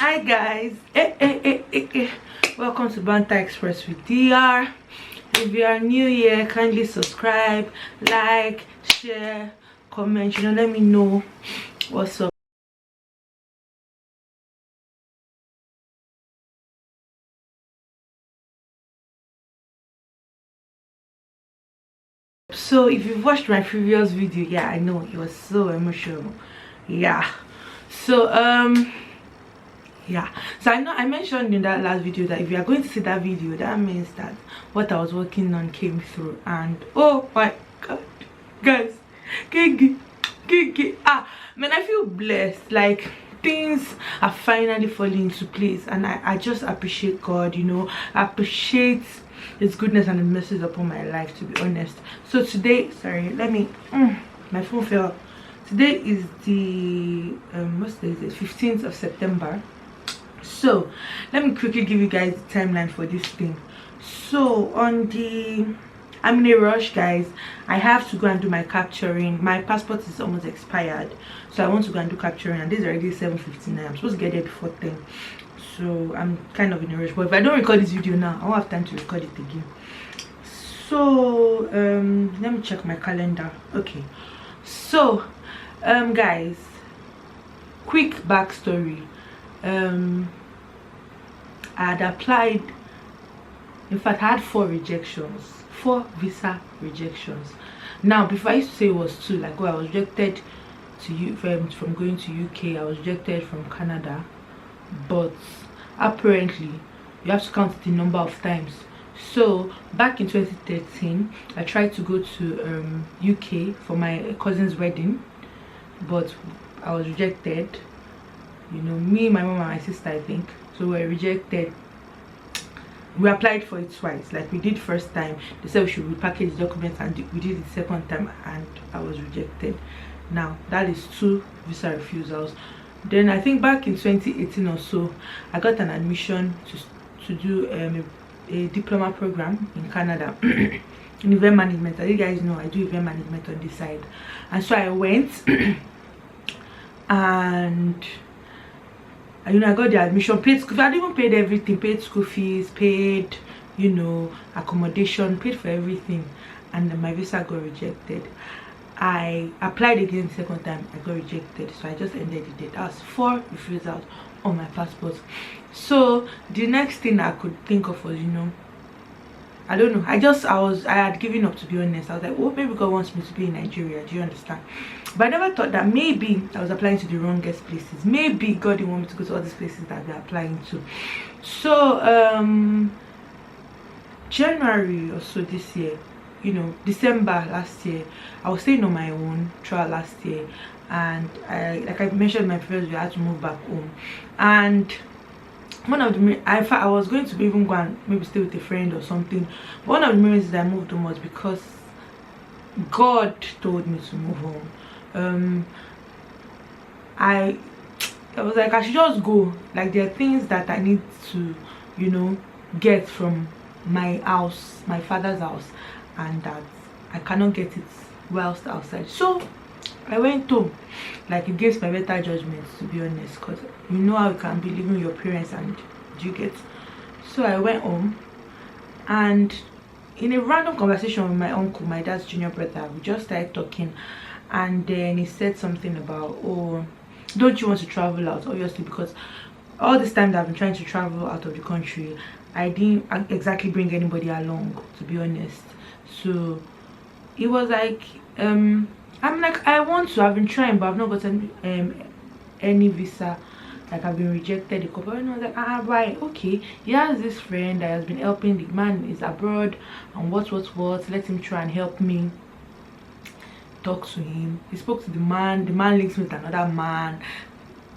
Hi guys, welcome to Banter Express with DR. If you are new here, kindly subscribe, like, share, comment, let me know what's up. So if you've watched my previous video, yeah, I know it was so emotional. Yeah, so I know I mentioned in that last video that if you are going to see that video, that means that what I was working on came through. And oh my god, guys, man, I feel blessed. Like, things are finally falling into place, and I just appreciate God, I appreciate his goodness and his mercies upon my life, to be honest. So today, sorry, let me my phone fell. Today is the what's the 15th of September. So let me quickly give you guys the timeline for this thing. So I'm in a rush, guys. I have to go and do my capturing. My passport is almost expired, so I want to go and do capturing, and this is already 7:59. I'm supposed to get there before 10, so I'm kind of in a rush. But if I don't record this video now, I won't have time to record it again. So let me check my calendar. Okay, so guys, quick backstory. I had applied. In fact, I had 4 visa rejections. Now, before, I used to say it was 2, like, oh, I was rejected from going to UK, I was rejected from Canada, but apparently you have to count the number of times. So back in 2013, I tried to go to UK for my cousin's wedding, but I was rejected. Me, my mom and my sister, I think, so we were rejected. We applied for it twice. Like, we did first time, they said we should repackage the documents, and we did it second time, and I was rejected. Now that is 2 visa refusals. Then I think back in 2018 or so, I got an admission to do a diploma program in Canada in event management. As you guys know, I do event management on this side, and so I went and I got the admission, paid school. I even paid everything, paid school fees, paid accommodation, paid for everything, and then my visa got rejected. I applied again the second time, I got rejected, so I just ended it there. That was 4 refusals on my passport. So the next thing I could think of was, I don't know, I had given up, to be honest. I was like, oh, maybe God wants me to be in Nigeria, do you understand? But I never thought that maybe I was applying to the wrongest places. Maybe God didn't want me to go to all these places that they're applying to. So January or so this year, December last year, I was staying on my own throughout last year, and like I mentioned in my previous video, I had to move back home. And one of the I was going to even go and maybe stay with a friend or something, but one of the reasons I moved home was because God told me to move home. I was like, I should just go. Like, there are things that I need to get from my house, my father's house, and that I cannot get it whilst outside. So I went home, like, against my better judgment, to be honest, because you know how you can be living with your parents, and you get. So I went home, and in a random conversation with my uncle, my dad's junior brother, we just started talking, and then he said something about, oh, don't you want to travel out? Obviously, because all this time that I've been trying to travel out of the country, I didn't exactly bring anybody along, to be honest. So he was like, I'm like, I want to, I've been trying, but I've not gotten any visa. Like, I've been rejected a couple, and I was like, right, okay. He has this friend that has been helping. The man is abroad, and what, let him try and help me. Talk to him. He spoke to the man links me with another man,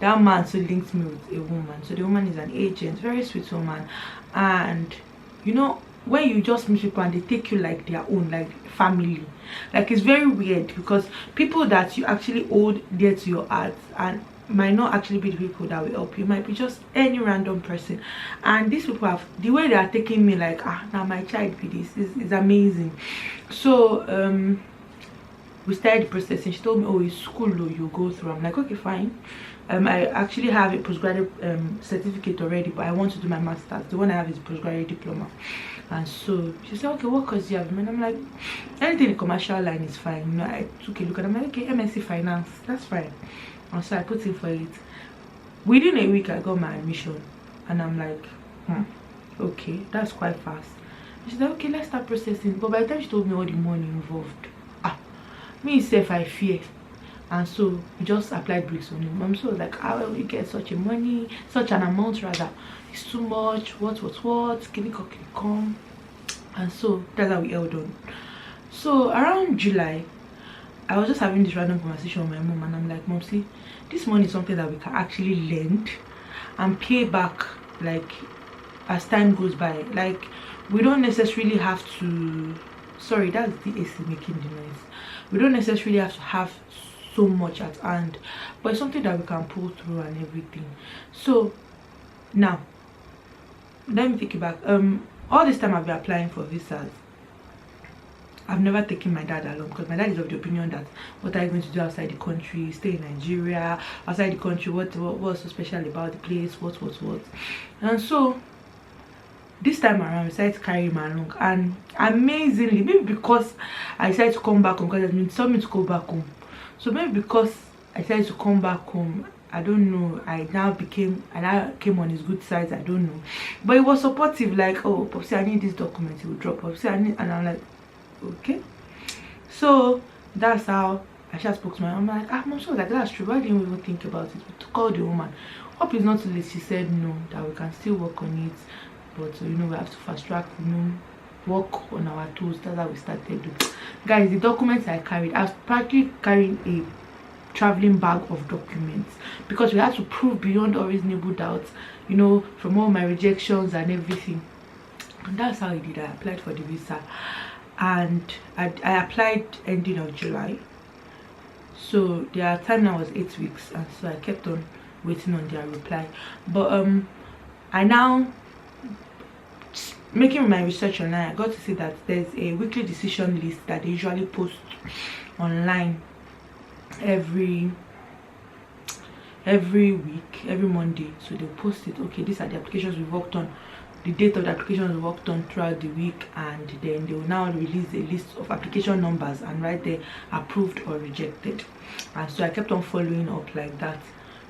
that man so links me with a woman. So the woman is an agent, very sweet woman. And when you just meet people and they take you like their own, like family, like, it's very weird, because people that you actually hold dear to your heart and might not actually be the people that will help you, might be just any random person. And these people have, the way they are taking me, like, now my child be this, is amazing. So we started the process, and she told me, oh, it's school though, you go through. I'm like, okay, fine. I actually have a postgraduate certificate already, but I want to do my master's. The one I have is postgraduate diploma. And so she said, okay, what course do you have? And I'm like, anything in commercial line is fine. You know, I took a look and I'm like, okay, MSc finance, that's fine. And so I put in for it. Within a week I got my admission, and I'm like, okay, that's quite fast. And she said, okay, let's start processing. But by the time she told me all the money involved, me self I fear. And so we just applied bricks on him. So was like, how will you get such a money, such an amount rather? It's too much. What? Can it come? And so that's how we held on. So around July, I was just having this random conversation with my mom, and I'm like, Mom, see, this money is something that we can actually lend and pay back like as time goes by. Like, we don't necessarily have to, sorry, that's the AC making the noise. We don't necessarily have to have so much at hand, but it's something that we can pull through and everything. So now let me take it back. All this time I've been applying for visas, I've never taken my dad along, because my dad is of the opinion that what are you going to do outside the country, stay in Nigeria, outside the country, what's so special about the place, what. And so this time around I decided to carry him along, and amazingly, maybe because I decided to come back home, because it told me to go back home. So maybe because I decided to come back home, I don't know, I now came on his good sides, I don't know. But it was supportive, like, oh, Popsy, I need this document, he will drop. Popsy, I need, and I'm like, okay. So that's how I just spoke to my mom. I'm like, Mom, so like, that's true, why didn't we even think about it? We called the woman. Hope it's not too late. She said no, that we can still work on it, but you know, we have to fast track, you know, work on our tools. That's how we started. Guys, the documents I carried, I was practically carrying a traveling bag of documents, because we had to prove beyond all reasonable doubt, you know, from all my rejections and everything. And that's how I did. I applied for the visa, and I applied ending of July. So their timeline was 8 weeks, and so I kept on waiting on their reply. But I now, making my research online, I got to see that there's a weekly decision list that they usually post online every week, every Monday. So they'll post it, okay, these are the applications we worked on, the date of the applications we worked on throughout the week, and then they will now release a list of application numbers and right there, approved or rejected. And so I kept on following up like that.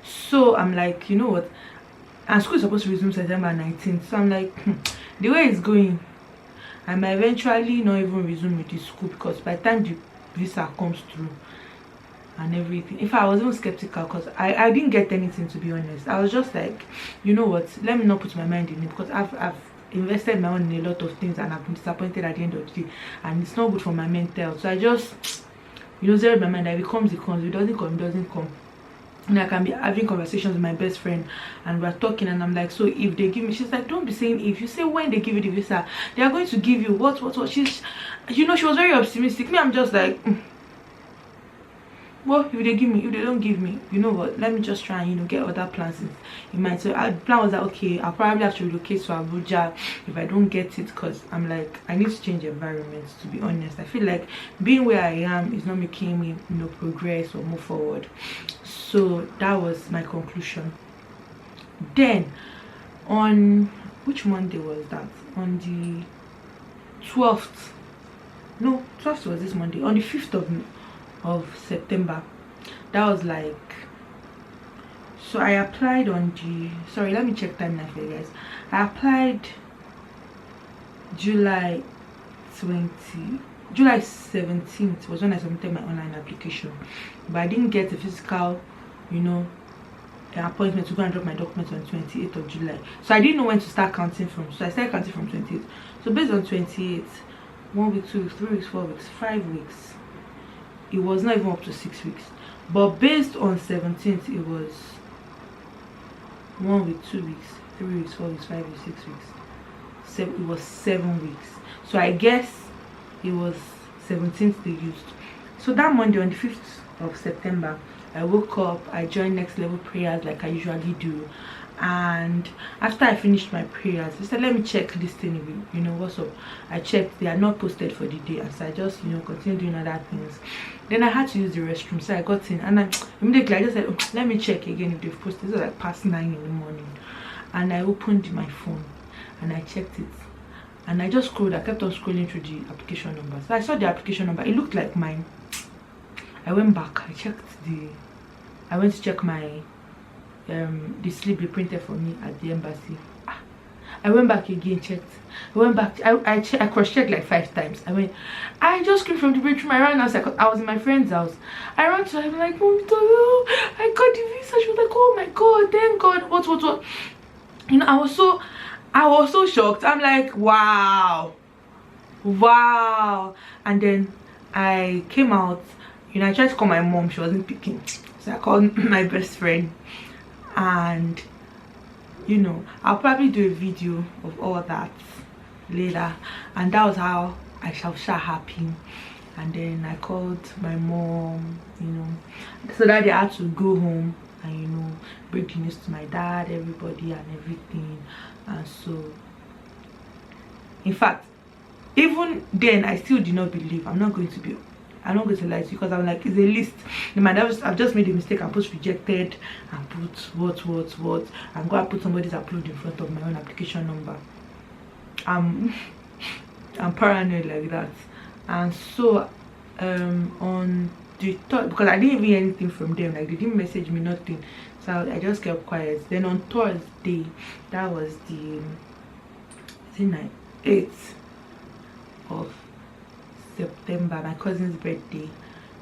So I'm like, you know what, and school is supposed to resume September 19th. So I'm like, the way it's going, I might eventually not even resume with the school, because by the time the visa comes through and everything, if I was even skeptical, because I didn't get anything, to be honest. I was just like, you know what, let me not put my mind in it, because I've invested my own in a lot of things, and I've been disappointed at the end of the day, and it's not good for my mental health. So I just, you know, zeroed my mind that if it comes, it comes. If it doesn't come, it doesn't come. And I can be having conversations with my best friend, and we're talking, and I'm like, so if they give me, she's like, don't be saying if, you say when they give you the visa, they are going to give you what. She's, you know, she was very optimistic. Me, I'm just like, well, if they give me, if they don't give me, you know what, let me just try and, you know, get other plans in mind. So the plan was that, okay, I'll probably have to relocate to Abuja if I don't get it, because I'm like, I need to change environments, to be honest. I feel like being where I am is not making me, you know, progress or move forward. So that was my conclusion. Then on, which Monday was that? On the 12th, no, 12th was this Monday. On the 5th of September, that was like, so I applied on the, sorry, let me check timeline for you guys. I applied July 17th was when I submitted my online application, but I didn't get a physical, you know, an appointment to go and drop my documents on 28th of July. So I didn't know when to start counting from, so I started counting from 28th. So based on 28th, 1 week, 2 weeks, 3 weeks, 4 weeks, 5 weeks, it was not even up to 6 weeks. But based on 17th, it was 1 week, 2 weeks, 3 weeks, 4 weeks, 5 weeks, 6 weeks. It was 7 weeks. So I guess it was 17th they used. So that Monday, on the 5th of September, I woke up, I joined Next Level Prayers like I usually do, And after I finished my prayers, I said, let me check this thing, you know, what's up. I checked, they are not posted for the day, and so I just, you know, continued doing other things. Then I had to use the restroom, so I got in, and immediately I just said, oh, let me check again if they've posted. It was like past 9 in the morning, and I opened my phone and I checked it, and I just scrolled. I kept on scrolling through the application number, so I saw the application number. It looked like mine. I went back, I went to check my the slip they printed for me at the embassy. I went back again, checked. I went back, I cross-checked like 5 times. I just came from the bedroom. I ran outside. I was in my friend's house. I ran to her. I'm like, Mom, I got the visa. She was like, oh my god, thank god. What? You know, I was so shocked. I'm like, wow. And then I came out. You know, I tried to call my mom. She wasn't picking. So I called my best friend. And you know, I'll probably do a video of all that later. And that was how I shall start happy. And then I called my mom, you know, so that they had to go home and, you know, break the news to my dad, everybody and everything. And so, in fact, even then I still did not believe. I'm not going to lie to you, because I'm like, it's a list. I've just made a mistake and put rejected and put what. I'm going to put somebody's upload in front of my own application number. I'm paranoid like that. And so on the third, because I didn't even hear anything from them, like they didn't message me, nothing. So I just kept quiet. Then on Thursday, that was the 8th of September, my cousin's birthday.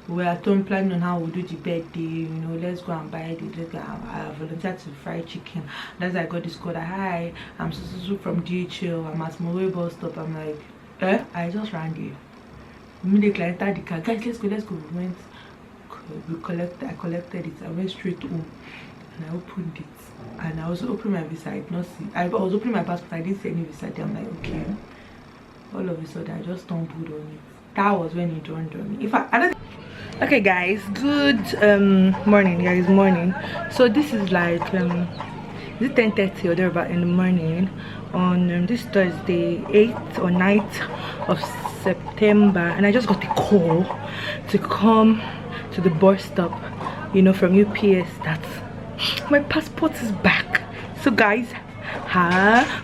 We were at home planning on how we'll do the birthday, you know, let's go and buy it. I volunteered to fry chicken. That's why I got this call that, hi, I'm so from DHL, I'm at my bus stop. I'm like, I just ran there. Immediately I entered the car, guys, let's go. I collected it. I went straight home and I opened it. And I was opening my visa. I was opening my passport. I didn't see any visa there. I'm like, okay. All of a sudden I just stumbled on it. That was when it dawned on me. Okay guys, good morning guys. So this is like is it 10:30 or thereabout in the morning on this Thursday, 8th or 9th of September, and I just got a call to come to the bus stop, you know, from UPS that my passport is back. So guys,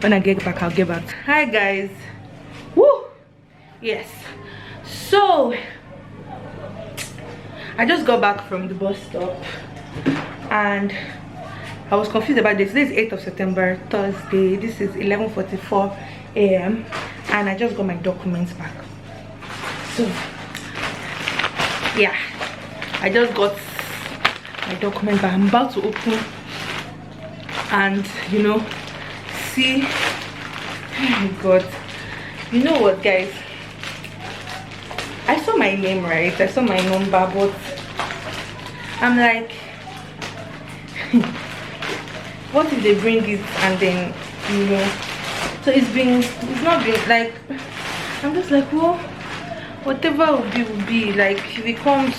when I get back, I'll get back. Hi guys. Woo! Yes. So I just got back from the bus stop and I was confused about this. This is 8th of September, Thursday. This is 11:44 a.m. and I just got my documents back. So yeah, I just got my document back. I'm about to open and, you know, see. Oh my god. You know what guys, I saw my name, right? I saw my number, but I'm like, what if they bring it and then, you know, so it's not been like, I'm just like, well, whatever will be like, if it comes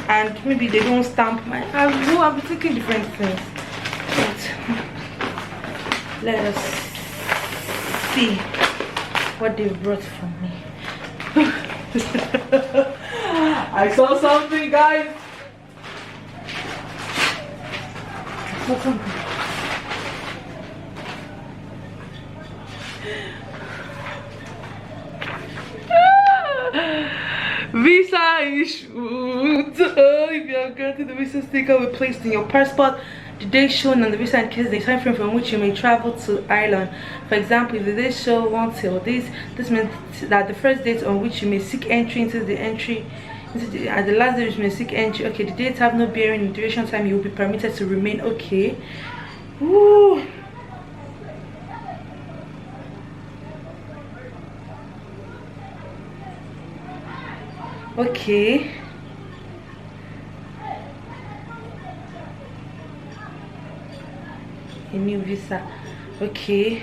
and maybe they don't stamp my, I'll be taking different things. But let us see what they brought for me. I saw something, guys. I saw something. Visa issued. If you are granted the visa sticker will be placed in your passport. The date shown on the visa indicates the time frame from which you may travel to Ireland. For example, if the date show 1 till this means that the first date on which you may seek entry into the at the last date you may seek entry. Okay, the dates have no bearing in duration time you will be permitted to remain. Okay. Woo. Okay. A new visa. Okay.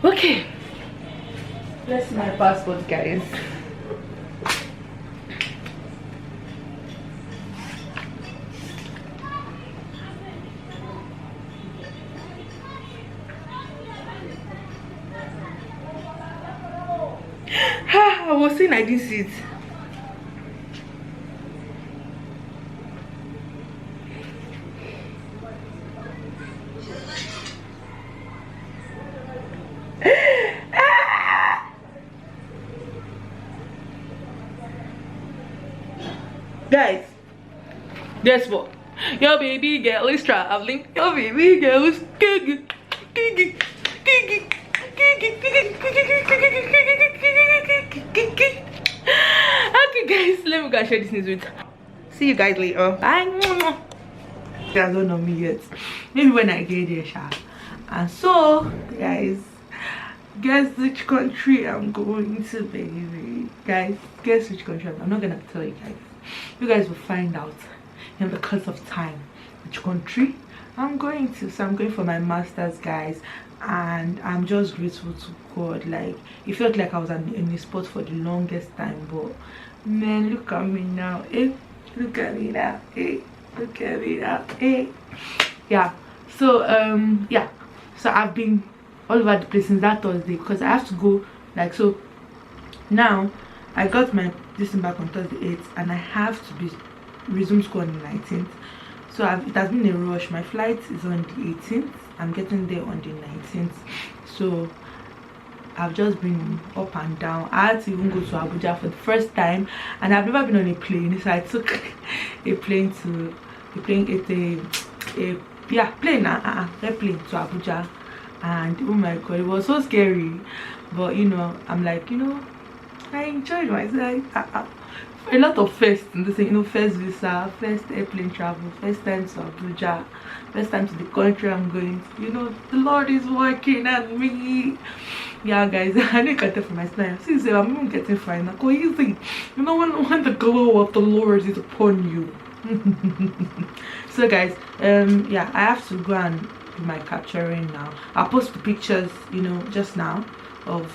Okay, let's see my passport, guys. I was saying I didn't see it. Guys, guess what? Your baby girl is traveling. Your baby girl is okay, guys, let me go and share this news with. See you guys later. Bye. You guys don't know me yet. Maybe when I get there, sha. And so, guys, guess which country I'm going to, baby. Guys, guess which country I'm not gonna tell you guys. You guys will find out in the course of time which country I'm going to. So I'm going for my master's, guys, and I'm just grateful to God. Like, it felt like I was in a spot for the longest time, but man, look at me now. Look at me now. Look at me now. Yeah. So yeah, so I've been all over the place since that Thursday because I have to go. Like, so now I got my this back on Thursday 8th, and I have to be resume school on the 19th. So it has been a rush. My flight is on the 18th. I'm getting there on the 19th. So I've just been up and down. I had to even go to Abuja for the first time, and I've never been on a plane. So I took a plane to airplane to Abuja, and oh my god, it was so scary. But you know, I'm like, you know, I enjoyed myself. A lot of firsts in this thing, you know, first visa, first airplane travel, first time to Abuja, first time to the country I'm going to. You know, the Lord is working on me. Yeah, guys, I didn't get it for my smile. See, I'm even getting fine. Go easy. You know, when the glow of the Lord is upon you. So guys, yeah, I have to go and do my capturing now. I'll post the pictures, you know, just now of,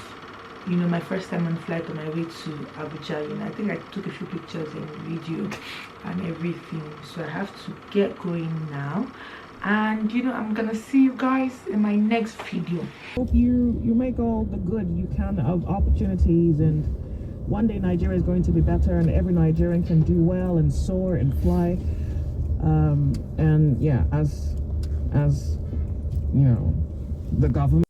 you know, my first time on flight on my way to Abuja. You know, I think I took a few pictures and video and everything. So I have to get going now, and you know, I'm gonna see you guys in my next video. Hope you make all the good you can of opportunities, and one day Nigeria is going to be better, and every Nigerian can do well and soar and fly. And yeah, as you know, the government.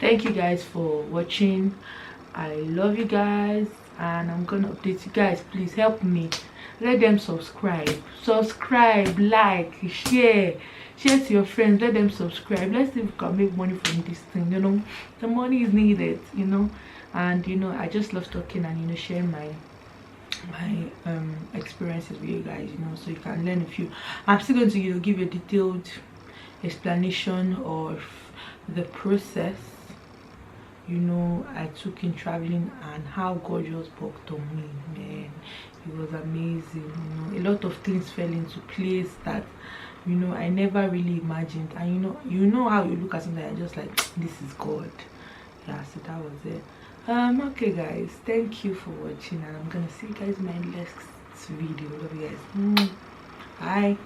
Thank you guys for watching. I love you guys, and I'm gonna update you guys. Please help me, let them subscribe, like, share to your friends. Let them subscribe. Let's see if we can make money from this thing. You know, the money is needed, you know. And you know, I just love talking and, you know, sharing my experiences with you guys, you know, so you can learn a few. I'm still going to, you know, give you a detailed explanation of the process you know, I took in traveling, and how God just worked on me, man. It was amazing. You know, a lot of things fell into place that, you know, I never really imagined. And you know how you look at something and you're just like, this is God. Yeah, so that was it. Okay guys, thank you for watching, and I'm gonna see you guys in my next video. Love you guys. Bye.